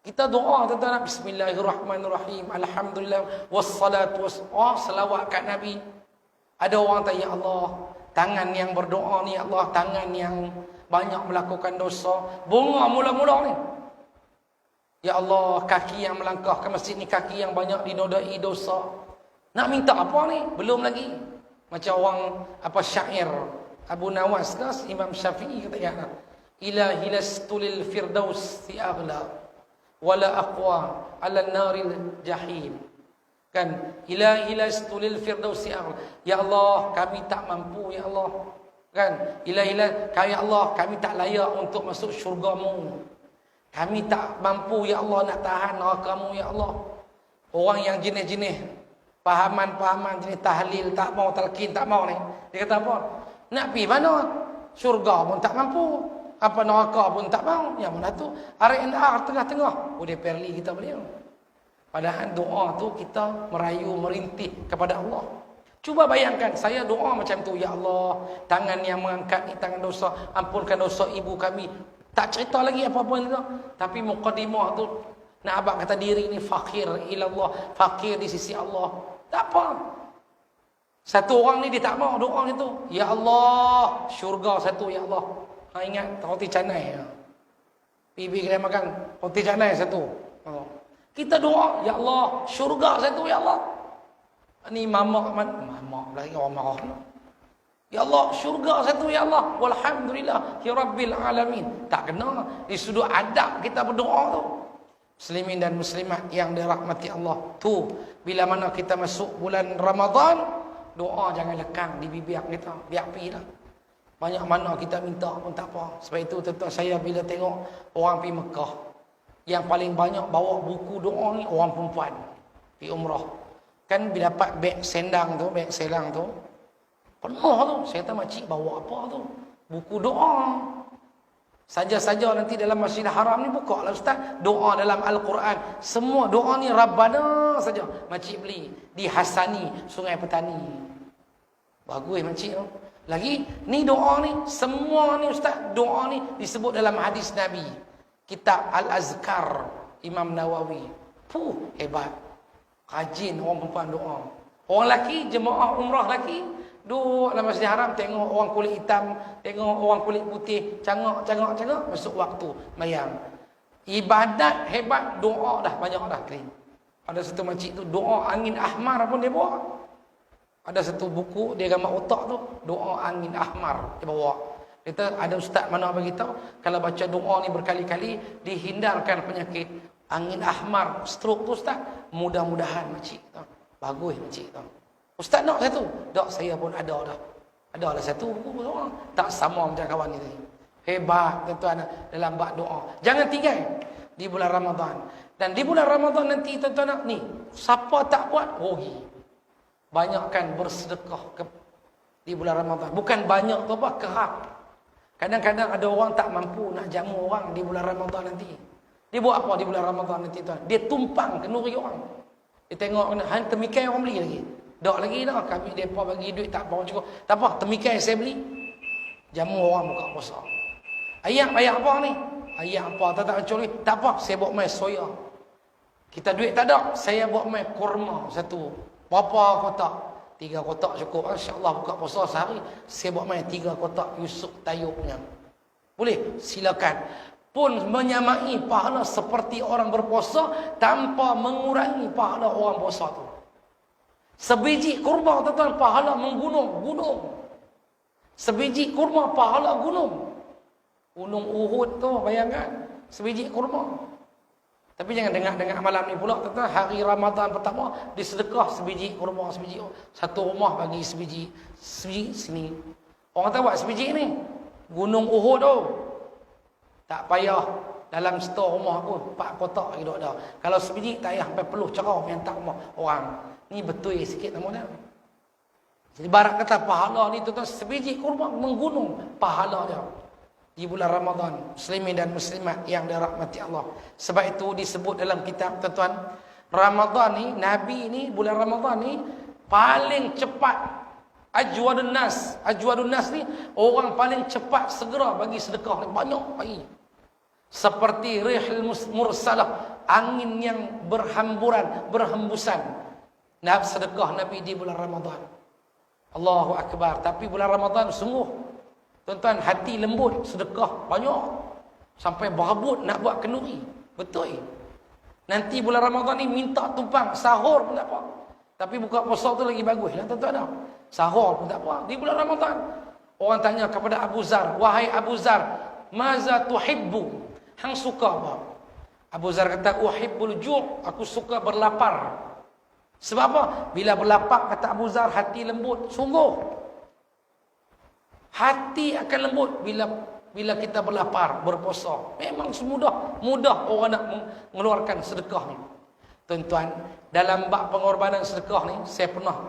Kita doa tuan-tuan, bismillahirrahmanirrahim, alhamdulillah, wassalatu selawat kat Nabi. Ada orang tanya, ya Allah, tangan yang berdoa ni, ya Allah, tangan yang banyak melakukan dosa, bunga mula-mula ni. Ya Allah, kaki yang melangkah ke masjid ni, kaki yang banyak dinodai dosa. Nak minta apa ni? Belum lagi. Macam orang syair Abu Nawas ke Imam Syafi'i kata, ya ilahi lastulil firdaus si aghla wala aqwa ala naril jahim. Kan, ilahi lastulil firdaus si aghla. Ya Allah, kami tak mampu, ya Allah. Kan, ilahi ya Allah, kami tak layak untuk masuk syurga-Mu. Kami tak mampu, ya Allah, nak tahan neraka-Mu, ya Allah. Orang yang jenis-jenis pahaman jenis tahlil tak mau, talqin tak mau ni, dia kata apa? Nak pergi mana? Syurga pun tak mampu, neraka pun tak mau. Yang mana tu? R&R tengah-tengah. Dia perli kita beliau. Padahal doa tu kita merayu, merintih kepada Allah. Cuba bayangkan, saya doa macam tu, ya Allah, tangan yang mengangkat ni tangan dosa, ampunkan dosa ibu kami. Tak cerita lagi apa-apa itu. Tapi muqaddimah tu nak abang kata diri ni fakir ilallah, fakir di sisi Allah. Tak apa. Satu orang ni dia tak mau doa itu. Ya Allah, syurga satu, ya Allah. Ingat roti canai. Pipi kedai makan roti canai satu. Kita doa, ya Allah, syurga satu, ya Allah. Ni mamak lagi orang marah. Ya Allah, syurga satu, ya Allah. Walhamdulillah ya rabbil alamin. Tak kena. Di sudut adab kita berdoa tu. Muslimin dan muslimat yang dirahmati Allah. Tu bila mana kita masuk bulan Ramadan, doa jangan lekang di bibir kita. Biar pergi dah. Banyak mana kita minta pun tak apa. Sebab itu tuan-tuan, saya bila tengok orang pergi Mekah, yang paling banyak bawa buku doa ni orang perempuan pergi umrah. Kan bila dapat beg selang tu penuh tu. Saya kata, makcik bawa apa tu? Buku doa. Saja-saja nanti dalam Masjidil Haram ni buka lah ustaz, doa dalam Al-Quran. Semua doa ni Rabbana saja. Makcik beli di Hasani, Sungai Petani. Bagus makcik tu. Lagi ni doa ni, semua ni ustaz, doa ni disebut dalam hadis Nabi. Kitab Al-Azkar Imam Nawawi. Hebat. Rajin orang perempuan doa. Orang lelaki, jemaah umrah lelaki, duduk dalam Masjidil Haram, tengok orang kulit hitam, tengok orang kulit putih, cangak, masuk waktu mayang. Ibadat hebat, doa dah banyak dah kering. Ada satu makcik tu doa angin ahmar pun dia bawa. Ada satu buku dia gambar otak tu, doa angin ahmar dia bawa. Kita ada ustaz mana bagi tahu, kalau baca doa ni berkali-kali dihindarkan penyakit angin ahmar, stroke tu ustaz. Mudah-mudahan makcik tu. Bagus makcik tu. Ustaz nak satu? Tak, saya pun ada dah. Adalah satu buku doa. Tak sama macam kawan ni tadi. Hebat tuan-tuan dalam bab doa. Jangan tinggal di bulan Ramadan. Dan di bulan Ramadan nanti tuan-tuan ni, siapa tak buat, rugi. Banyakkan bersedekah di bulan Ramadan. Bukan banyak tu apa, kerap. Kadang-kadang ada orang tak mampu nak jamu orang di bulan Ramadan nanti. Dia buat apa di bulan Ramadan nanti tuan? Dia tumpang kenduri orang. Dia tengok hang temikai orang beli lagi. Tak lagi dah, kami depa bagi duit tak apa cukup. Tak apa, temikai saya beli. Jamu orang buka puasa. Ayat apa ni? Ayat apa tak curi? Tak apa, saya buat mai soya. Kita duit tak ada, saya buat mai kurma satu. Berapa kotak? 3 kotak cukup. Insya-Allah buka puasa sehari, saya buat mai 3 kotak Yusuf Tayyubnya. Boleh? Silakan. Pun menyamai pahala seperti orang berpuasa tanpa mengurangi pahala orang puasa tu. Sebiji kurma tuan-tuan pahala menggunung. Sebiji kurma pahala gunung. Gunung Uhud tu bayangkan, sebiji kurma. Tapi jangan dengar malam ni pula tuan-tuan, hari Ramadan pertama disedekah sebiji kurma, sebiji. Satu rumah bagi sebiji sini. Orang tahu buat sebiji ni. Gunung Uhud tu. Tak payah dalam stor rumah pun 4 kotak lagi duk ada. Kalau sebiji tak payah sampai peluh cerau minta rumah orang. Ni betul sikit nama dia. Jadi barat kata pahala ni tuan-tuan, sebiji kurma menggunung pahala dia. Di bulan Ramadan, muslimin dan muslimat yang dirahmati Allah. Sebab itu disebut dalam kitab tuan-tuan, Ramadan ni, Nabi ni bulan Ramadan ni paling cepat. Ajwadun nas ni orang paling cepat segera bagi sedekah ni, banyak bagi. Seperti rihil mursalah, angin yang berhamburan, berhembusan. Nah, sedekah Nabi di bulan Ramadan. Allahu Akbar. Tapi bulan Ramadan sungguh, tuan-tuan, hati lembut, sedekah banyak. Sampai berebut nak buat kenduri. Betul. Nanti bulan Ramadan ni minta tumpang, sahur pun tak apa. Tapi buka puasa tu lagi bagus lah, tuan-tuan. Sahur pun tak apa. Di bulan Ramadan, orang tanya kepada Abu Zar, wahai Abu Zar, maza tuhibbu? Hang suka apa? Abu Zar kata, uhibbul ju', aku suka berlapar. Sebab apa? Bila berlapar, kata Abu Zar, hati lembut. Sungguh, hati akan lembut bila kita berlapar, berpuasa. Memang mudah orang nak mengeluarkan sedekah ni. Tuan-tuan, dalam bab pengorbanan sedekah ni, saya pernah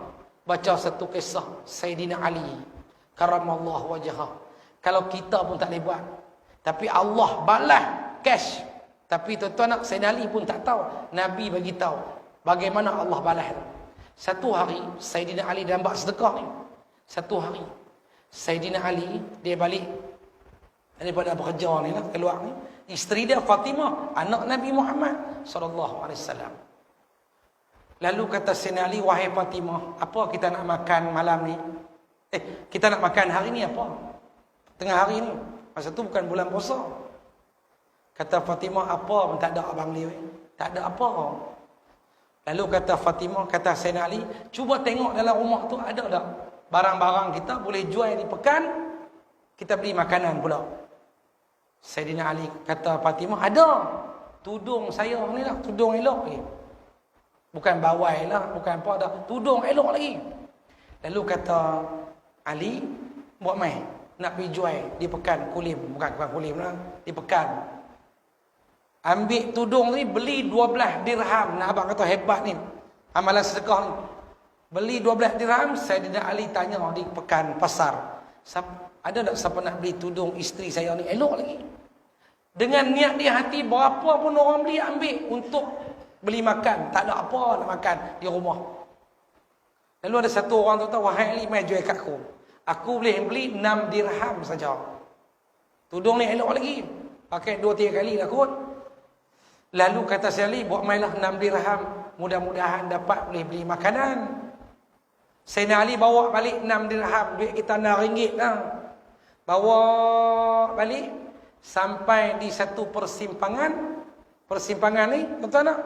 baca satu kisah Sayyidina Ali karamallahu wajhah. Kalau kita pun tak boleh buat, tapi Allah balas cash. Tapi tuan-tuan, Sayyidina Ali pun tak tahu, Nabi bagi tahu bagaimana Allah balas. Satu hari Sayyidina Ali dalam bab sedekah ni, satu hari Sayyidina Ali dia balik daripada bekerja ni lah, keluar ni, isteri dia Fatimah, anak Nabi Muhammad sallallahu alaihi wasallam. Lalu kata Sayyidina Ali, wahai Fatimah, apa kita nak makan malam ni? Kita nak makan hari ni apa? Tengah hari ni. Masa tu bukan bulan puasa. Kata Fatimah, apa pun tak ada abang dia. Tak ada apa. Lalu kata Fatimah, kata Sayyidina Ali, cuba tengok dalam rumah tu ada tak barang-barang kita boleh jual di pekan, kita beli makanan pula. Sayyidina Ali kata Fatimah, ada. Tudung saya ni lah, tudung elok lagi. Bukan bawai lah, bukan apa dah. Tudung elok lagi. Lalu kata Ali, buat mai nak pergi jual di pekan Kulim. Bukan Kulim lah, di pekan. Ambil tudung ni, beli 12 dirham. Nah, abang kata hebat ni amalan sedekah ni. Beli 12 dirham. Sayyidina Ali tanya di pekan pasar, ada tak siapa nak beli tudung isteri saya ni, elok lagi. Dengan niat di hati, berapa pun orang beli, ambil untuk beli makan. Tak ada apa nak makan di rumah. Lalu ada satu orang tu tahu, wahai Ali, mai jual kat aku. Aku boleh beli 6 dirham saja. Tudung ni elok lagi. Pakai 2-3 kali lah kot. Lalu kata si Ali, buat mainlah 6 dirham. Mudah-mudahan dapat boleh beli makanan. Sayyidina Ali bawa balik 6 dirham. Duit kita RM6 lah. Bawa balik. Sampai di satu persimpangan. Persimpangan ni, tuan-tuan nak?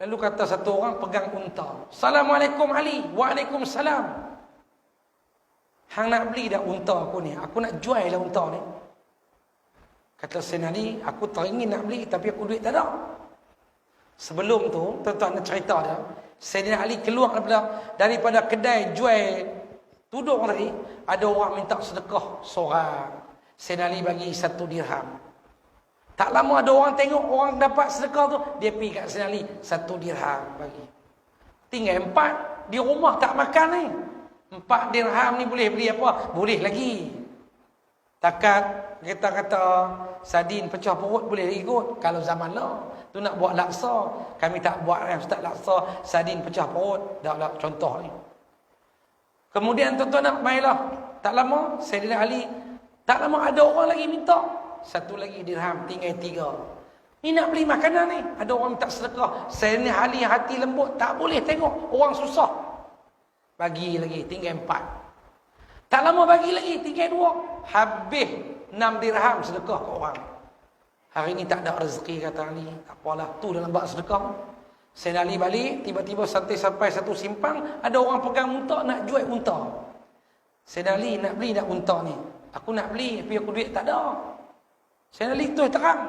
Lalu kata satu orang pegang unta. Assalamualaikum Ali. Waalaikumsalam. Hang nak beli dah unta aku ni? Aku nak jual lah unta ni. Kata Sayyidina Ali, aku teringin nak beli tapi aku duit tak ada. Sebelum tu, tuan-tuan nak cerita dah. Sayyidina Ali keluar daripada kedai jual tudung tadi. Ada orang minta sedekah seorang. Sayyidina Ali bagi 1 dirham. Tak lama ada orang tengok orang dapat sedekah tu, dia pergi kat Sayyidina Ali, 1 dirham bagi. Tinggal 4 di rumah tak makan ni. 4 dirham ni boleh beli apa? Boleh lagi. Takat kita kata sardin pecah perut boleh lagi kot. Kalau zaman lah tu nak buat laksa, kami tak buat ustaz laksa sardin pecah perut. Dah lah contoh ni. Kemudian tuan-tuan nak mainlah. Tak lama Sayyidina Ali, tak lama ada orang lagi minta 1 lagi dirham, tinggal 3. Ni nak beli makanan ni, ada orang minta sedekah. Sayyidina Ali hati lembut, tak boleh tengok orang susah. Bagi lagi, tinggal 4. Tak lama bagi lagi, tinggal 2. Habis 6 dirham sedekah ke orang. Hari ni tak ada rezeki, kata Ali. Tak apalah, tu dalam bab sedekah. Sayyidina Ali balik, tiba-tiba sampai satu simpang, ada orang pegang unta, nak jual unta. Sayyidina Ali nak beli nak unta ni. Aku nak beli, tapi aku duit tak ada. Sayyidina Ali tu terang.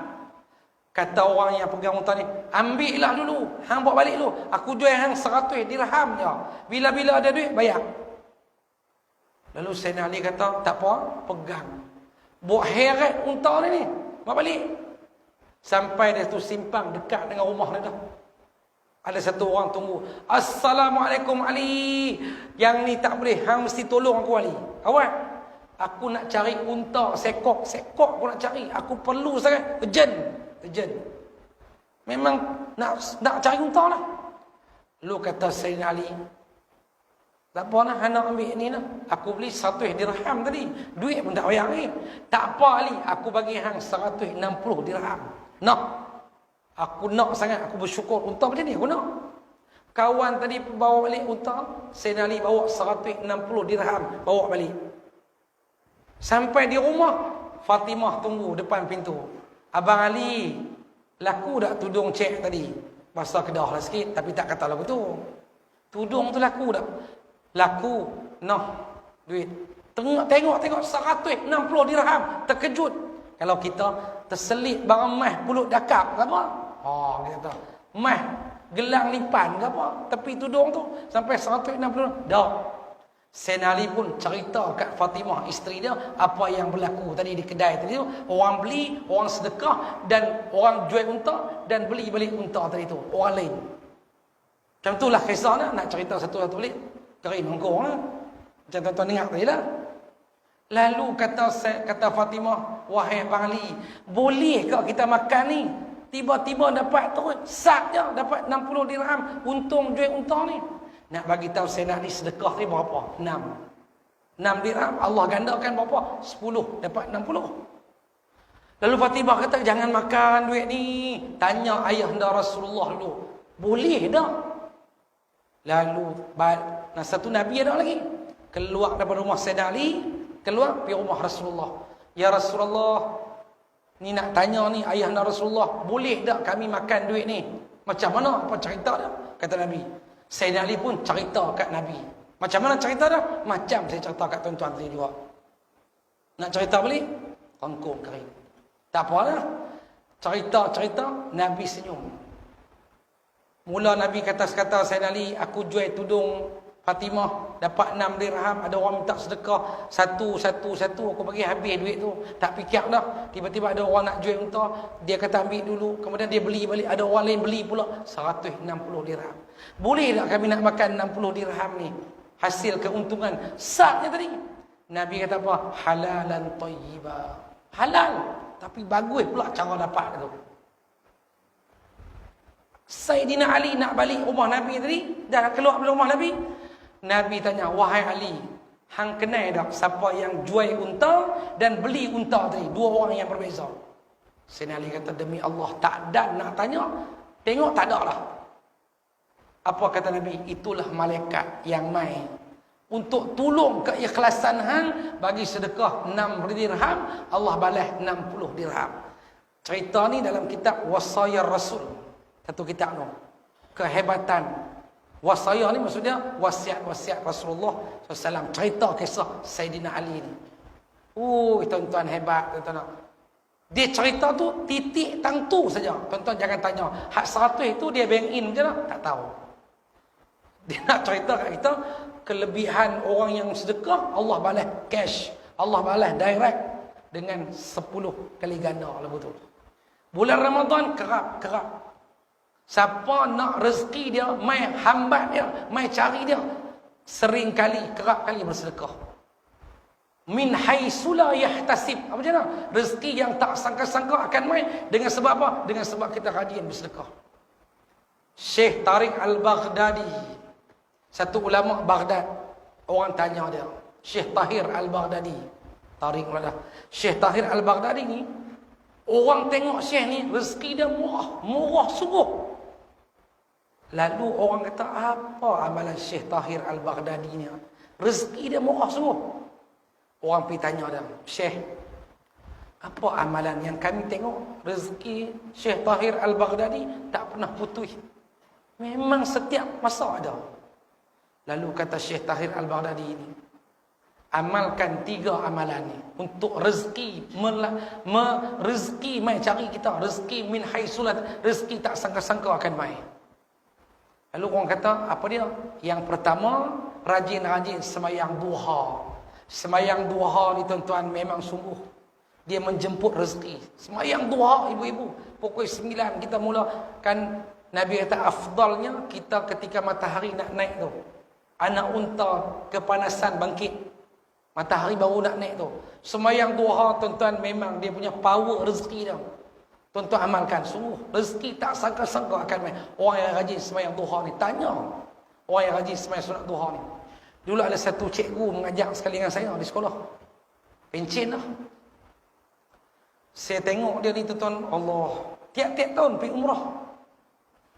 Kata orang yang pegang unta ni, ambillah dulu, hang bawa balik dulu. Aku jual hang 100 dirham je. Bila-bila ada duit, bayar. Lalu Sayyidina Ali kata, tak apa, pegang. Buat heret unta ni, bawa balik. Sampai dia tu simpang dekat dengan rumah dia dah. Ada satu orang tunggu. Assalamualaikum Ali. Yang ni tak boleh, hang mesti tolong aku Ali. Awak, aku nak cari unta sekok aku nak cari. Aku perlu sangat, urgent. Memang nak cari unta lah. Lu kata Sayyidina Ali, tak apa lah, hang nak ambil ni lah. Aku beli 100 dirham tadi. Duit pun tak bayar ni. Tak apa Ali, aku bagi hang 160 dirham. Nah. Aku nak sangat, aku bersyukur. Unta macam ni aku nak. Kawan tadi bawa balik unta, Sayyidina Ali bawa 160 dirham bawa balik. Sampai di rumah, Fatimah tunggu depan pintu. Abang Ali, laku tak tudung cek tadi? Bahasa Kedah lah sikit, tapi tak kata lagu tu. Tudung tu laku tak? Laku. Nah, duit. Tengok 160 dirham. Terkejut. Kalau kita terselit barang mah pulut dakap ke apa? Dia kata, mah gelang lipan ke apa? Tepi tudung tu sampai 160. Dah. Sayyidina Ali pun cerita kat Fatimah isteri dia apa yang berlaku tadi di kedai tadi tu. Orang beli, orang sedekah dan orang jual unta dan beli balik unta tadi tu. Orang lain. Macam itulah kisahnya. Nak cerita satu-satu balik. Kering mengkong lah. Macam tuan-tuan dengar tadi lah. Lalu kata Fatimah, wahai Abang Ali, boleh ke kita makan ni? Tiba-tiba dapat terus sak je, dapat 60 dirham untung jual unta ni. Nak bagi tahu Sayyidina Ali sedekah ni berapa? 6 dirham. Allah gandakan berapa? 10, dapat 60. Lalu Fatimah kata, jangan makan duit ni. Tanya ayahanda Rasulullah dulu. Boleh tak? Lalu satu Nabi ada lagi. Keluar daripada rumah Sayyidina Ali, keluar pergi rumah Rasulullah. Ya Rasulullah, ni nak tanya ni ayahanda Rasulullah, boleh tak kami makan duit ni? Macam mana? Apa cerita dia? Kata Nabi. Sayyidina Ali pun cerita kat Nabi. Macam mana cerita dia? Macam saya cerita kat tuan-tuan tadi juga. Nak cerita balik? Rangkum kering. Tak apalah. Cerita, Nabi senyum. Mula Nabi kata Sayyidina Ali, aku jual tudung Fatimah, dapat 6 dirham. Ada orang minta sedekah satu, aku bagi habis duit tu. Tak fikir dah. Tiba-tiba ada orang nak jual unta, dia kata ambil dulu, kemudian dia beli balik. Ada orang lain beli pula 160 dirham. Boleh tak kami nak makan 60 dirham ni? Hasil keuntungan saknya tadi. Nabi kata apa? Halalan thayyibah. Halal, tapi bagus pula cara dapat tu. Sayyidina Ali nak balik rumah Nabi tadi, dah keluar dari rumah Nabi. Nabi tanya, wahai Ali, hang kenal tak siapa yang jual unta dan beli unta tadi? Dua orang yang berbeza. Sayyidina Ali kata, demi Allah tak ada nak tanya. Tengok tak ada lah. Apa kata Nabi? Itulah malaikat yang mai untuk tolong keikhlasan hang bagi sedekah 6 dirham, Allah balas 60 dirham. Cerita ni dalam kitab Wasaya Rasul. Satu kitab tu. Kehebatan wasaya ni maksudnya wasiat-wasiat Rasulullah SAW. Cerita kisah Sayyidina Ali ni. Tuan-tuan hebat, tuan-tuan. Dia cerita tu titik tentu saja. Tuan-tuan jangan tanya, hak 100 tu dia bank in je lah. Tak tahu. Dia nak cerita kat kita, kelebihan orang yang sedekah, Allah balas cash. Allah balas direct dengan 10 kali ganda lepas tu. Bulan Ramadan kerap. Siapa nak rezeki dia, mai hambat dia, mai cari dia, sering kali, kerap kali bersedekah. Min haitsu la yahtasib. Apa macam mana? Rezeki yang tak sangka-sangka akan mai dengan sebab apa? Dengan sebab kita rajin bersedekah. Syekh Tariq Al-Baghdadi, satu ulama Baghdad, orang tanya dia, Syekh Tahir Al-Baghdadi, Tariq Al-Baghdadi. Syekh Tahir Al-Baghdadi ni, orang tengok Syekh ni rezeki dia murah sungguh. Lalu orang kata, apa amalan Syekh Tahir Al-Baghdadi ni? Rezeki dia murah sungguh. Orang pergi tanya dia, Syekh, apa amalan yang kami tengok rezeki Syekh Tahir Al-Baghdadi tak pernah putus. Memang setiap masa ada. Lalu kata Syekh Tahir Al-Baghdadi ini, amalkan 3 amalan ni untuk rezeki rezeki mai cari kita, rezeki min haitsulat, rezeki tak sangka-sangka akan mai. Lalu orang kata, apa dia? Yang pertama, rajin-rajin semayang duha. Semayang duha ni tuan-tuan memang sungguh dia menjemput rezeki. Semayang duha ibu-ibu, pukul 9 kita mula. Kan Nabi kata afdalnya kita ketika matahari nak naik tu, anak unta kepanasan bangkit, matahari baru nak naik tu, semayang duha tuan-tuan memang dia punya power rezeki dia. Tuan-tuan amalkan, sungguh rezeki tak sangka-sangka akan main. Orang yang rajin semayang duha ni, tanya orang yang rajin semayang sunat duha ni. Dulu ada satu cikgu mengajar sekali dengan saya di sekolah, pencen lah. Saya tengok dia ni tuan-tuan, Allah, Tiap-tiap tahun pergi umrah.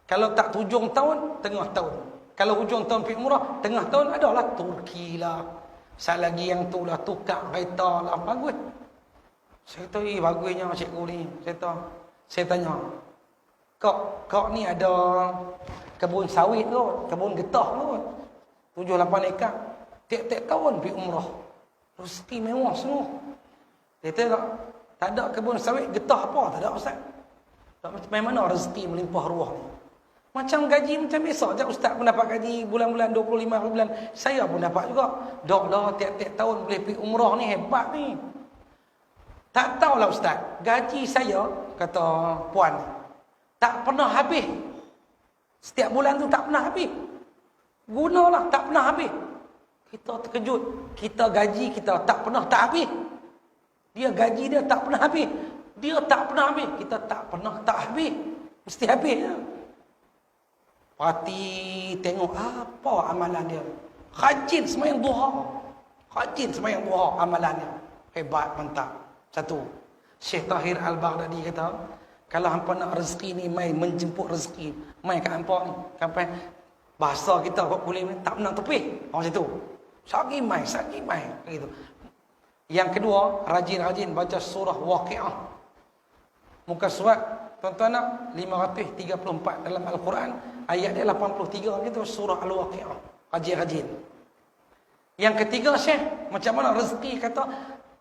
Kalau tak hujung tahun, tengah tahun. Kalau hujung tahun pergi umrah, tengah tahun adalah Turki lah. Sat lagi yang tu lah, tukar kereta lah, bagus. Saya tahu, bagusnya cikgu ni. Saya tanya, kau ni ada kebun sawit kot, kebun getah kot. 7-8 ekar. Tiap-tiap tahun pergi umrah. Rezeki mewah semua. Dia tak ada kebun sawit, getah apa? Tak ada, Ustaz. Macam mana rezeki melimpah ruah ni? Macam gaji macam biasa je. Ustaz pun dapat gaji bulan-bulan 25 bulan. Saya pun dapat juga. Dok lah tiap-tiap tahun boleh pergi umrah ni, hebat ni. Tak tahulah Ustaz, gaji saya, kata puan, tak pernah habis. Setiap bulan tu tak pernah habis. Gunalah, tak pernah habis. Kita terkejut. Kita gaji kita tak pernah tak habis. Dia gaji dia tak pernah habis. Dia tak pernah habis. Kita tak pernah tak habis. Mesti habis ya. Parti tengok apa amalan dia. Rajin sembahyang duha. Rajin sembahyang duha amalannya. Hebat, mantap. Satu. Syekh Tahir Al-Baghdadi kata, kalau hampa nak rezeki ni, mai menjemput rezeki, mai kat hampa ni. Sampai bahasa kita kok boleh tak menang tepih. Macam tu. Sagi mai gitu. Yang kedua, rajin-rajin baca surah Waqiah. Muka surat tuan-tuan nak 534 dalam Al-Quran, ayat dia 83 gitu, surah Al-Waqiah. Rajin-rajin. Yang ketiga, Syekh, macam mana rezeki kata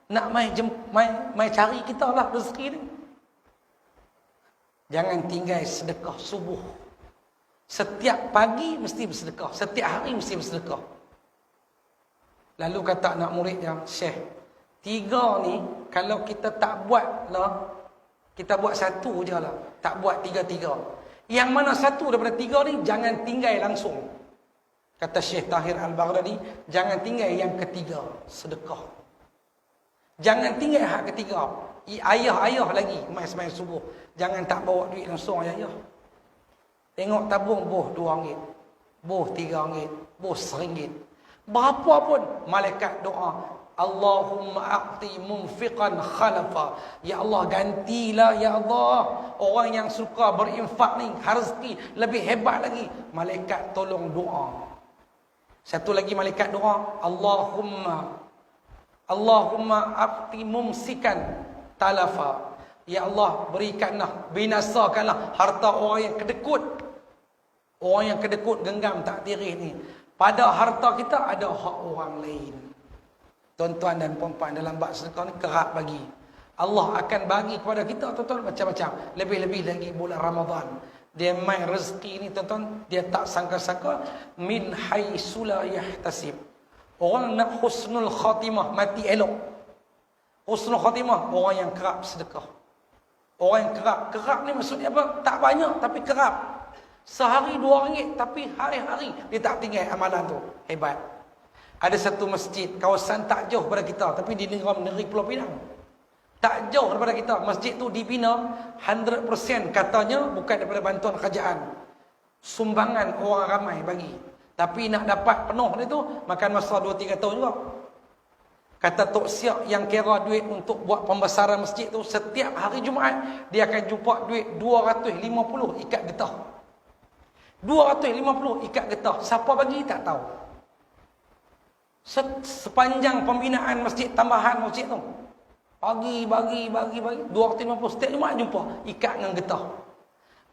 nak mai cari kita lah rezeki ni. Jangan tinggal sedekah subuh. Setiap pagi mesti bersedekah, setiap hari mesti bersedekah. Lalu kata anak murid yang, Syekh, 3 ni kalau kita tak buat lah, kita buat 1 je lah, tak buat 3-3. Yang mana 1 daripada 3 ni jangan tinggal langsung. Kata Syekh Tahir Al-Baghdadi, jangan tinggal yang ketiga, sedekah. Jangan tinggal hak ketiga. Ayah lagi mai sembahyang subuh, jangan tak bawa duit langsung ayah. Tengok tabung boh RM2, boh RM3, boh RM1. Berapa pun malaikat doa, Allahumma a'ti munfiqan khalafa. Ya Allah, gantilah ya Allah orang yang suka berinfak ni rezeki lebih hebat lagi. Malaikat tolong doa. Satu lagi malaikat doa, Allahumma a'ti mumsikan talafa. Ya Allah, berikanlah, binasakanlah harta orang yang kedekut. Orang yang kedekut genggam tak tirih ni. Pada harta kita ada hak orang lain. Tuan-tuan dan puan-puan, dalam bab sedekah ni kerap bagi. Allah akan bagi kepada kita, tuan-tuan, macam-macam. Lebih-lebih lagi bulan Ramadan. Dia main rezeki ni, tuan-tuan, dia tak sangka-sangka. Min haitsu la yahtasib. Orang nak husnul khatimah, mati elok. Husnul khatimah, orang yang kerap sedekah. Orang yang kerap ni maksudnya apa? Tak banyak tapi kerap. Sehari RM2 tapi hari-hari dia tak tinggal amalan tu. Hebat. Ada satu masjid, kawasan tak jauh daripada kita, tapi di negeri Pulau Pinang. Tak jauh daripada kita. Masjid tu dibina 100% katanya bukan daripada bantuan kerajaan. Sumbangan orang ramai bagi. Tapi nak dapat penuh itu makan masa 2-3 tahun juga. Kata Tok Siak yang kira duit untuk buat pembesaran masjid tu, setiap hari Jumaat dia akan jumpa duit 250 ikat getah. 250 ikat getah. Siapa bagi tak tahu. Sepanjang pembinaan masjid, tambahan masjid tu, bagi 250 setiap Jumaat jumpa ikat dengan getah.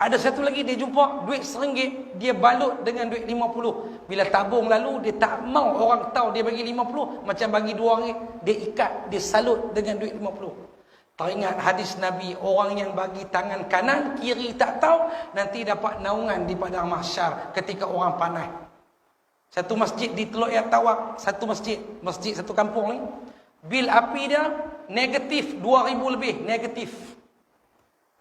Ada satu lagi dia jumpa duit RM1, dia balut dengan duit 50. Bila tabung lalu, dia tak mau orang tahu dia bagi 50, macam bagi RM2, dia ikat, dia salut dengan duit 50. Teringat hadis Nabi, orang yang bagi tangan kanan, kiri tak tahu, nanti dapat naungan di padang mahsyar ketika orang panai. Satu masjid di Teluk Air Tawak, satu masjid satu kampung ni, bil api dia negatif 2,000 lebih, negatif.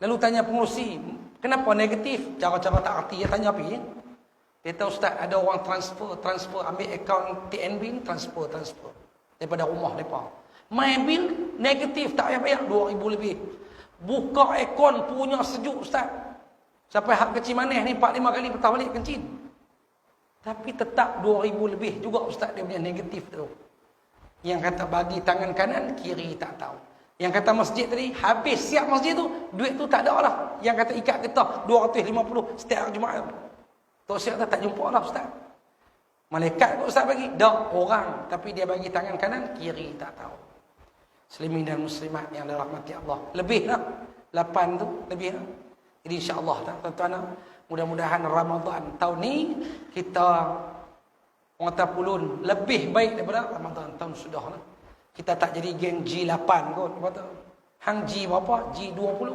Lalu tanya pengurusi, kenapa negatif? Cara-cara tak arti. Dia tanya apa? Dia tahu, Ustaz, ada orang transfer ambil akaun TNB ni, transfer daripada rumah mereka. My bill negatif, tak payah 2,000 lebih. Buka akaun punya sejuk, Ustaz. Sampai hak kecil manis ni 4-5 kali petang balik kencing. Tapi tetap 2,000 lebih juga, Ustaz, dia punya negatif tu. Yang kata bagi tangan kanan, kiri tak tahu. Yang kata masjid tadi, habis siap masjid tu, duit tu tak ada lah. Yang kata ikat kita 250 setiap Jumaat. Tok siap tak jumpa lah ustaz. Malaikat kot ustaz bagi, dak orang, tapi dia bagi tangan kanan, kiri tak tahu. Muslimin dan muslimat yang dirahmati Allah. Lebih lah 8 tu, lebih lah. Jadi insya-Allah tuan-tuan, mudah-mudahan Ramadan tahun ni kita orang kata pulun lebih baik daripada Ramadan tahun sudah lah. Kita tak jadi geng G8 kot. Hang G berapa? G20.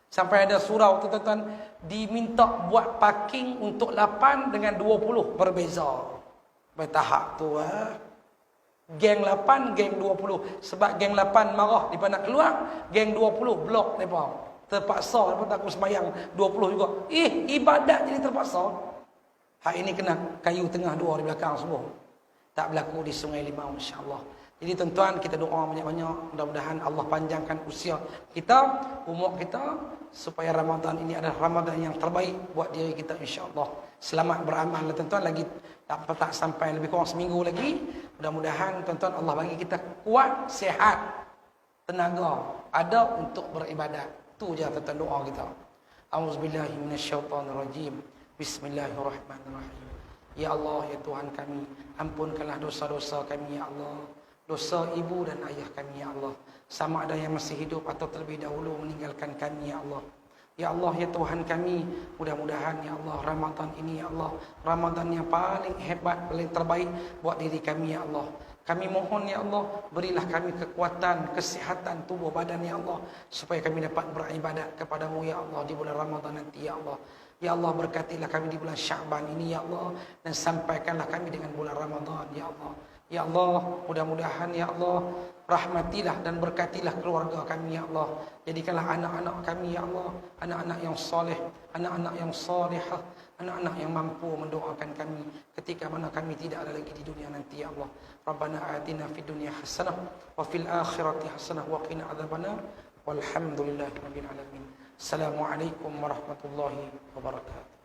Sampai ada surau tu tuan-tuan, diminta buat parking untuk 8 dengan 20 berbeza. Bertahap tu Geng 8, geng 20. Sebab geng 8 marah dia nak keluar, geng 20 blok depa. Terpaksa depa takut sembahyang 20 juga. Ibadat jadi terpaksa. Hak ini kena kayu tengah dua di belakang semua. Tak berlaku di Sungai Limau insya-Allah. Jadi tuan-tuan, kita doa banyak-banyak, mudah-mudahan Allah panjangkan usia kita, umur kita, supaya Ramadan ini adalah Ramadan yang terbaik buat diri kita insya-Allah. Selamat beramal tuan-tuan, lagi tak sampai lebih kurang seminggu lagi. Mudah-mudahan tuan-tuan Allah bagi kita kuat, sihat, tenaga ada untuk beribadat. Tu je tuan-tuan doa kita. Auzubillahi minasyaitonirrajim. Bismillahirrahmanirrahim. Ya Allah, ya Tuhan kami, ampunkanlah dosa-dosa kami ya Allah. Dosa ibu dan ayah kami ya Allah, sama ada yang masih hidup atau terlebih dahulu meninggalkan kami ya Allah. Ya Allah, ya Tuhan kami, mudah-mudahan ya Allah Ramadan ini ya Allah, Ramadan yang paling hebat, paling terbaik buat diri kami ya Allah. Kami mohon ya Allah, berilah kami kekuatan, kesihatan tubuh badan ya Allah, supaya kami dapat beribadat kepadamu ya Allah di bulan Ramadan nanti ya Allah. Ya Allah, berkatilah kami di bulan Sya'ban ini ya Allah, dan sampaikanlah kami dengan bulan Ramadan ya Allah. Ya Allah, mudah-mudahan ya Allah, rahmatilah dan berkatilah keluarga kami ya Allah. Jadikanlah anak-anak kami ya Allah, anak-anak yang soleh, anak-anak yang salihah, anak-anak yang mampu mendoakan kami ketika mana kami tidak ada lagi di dunia nanti ya Allah. Rabbana atina fid dunya hasanah wa fil akhirati hasanah wa qina adzabannar. Walhamdulillahirabbil alamin. Assalamualaikum warahmatullahi wabarakatuh.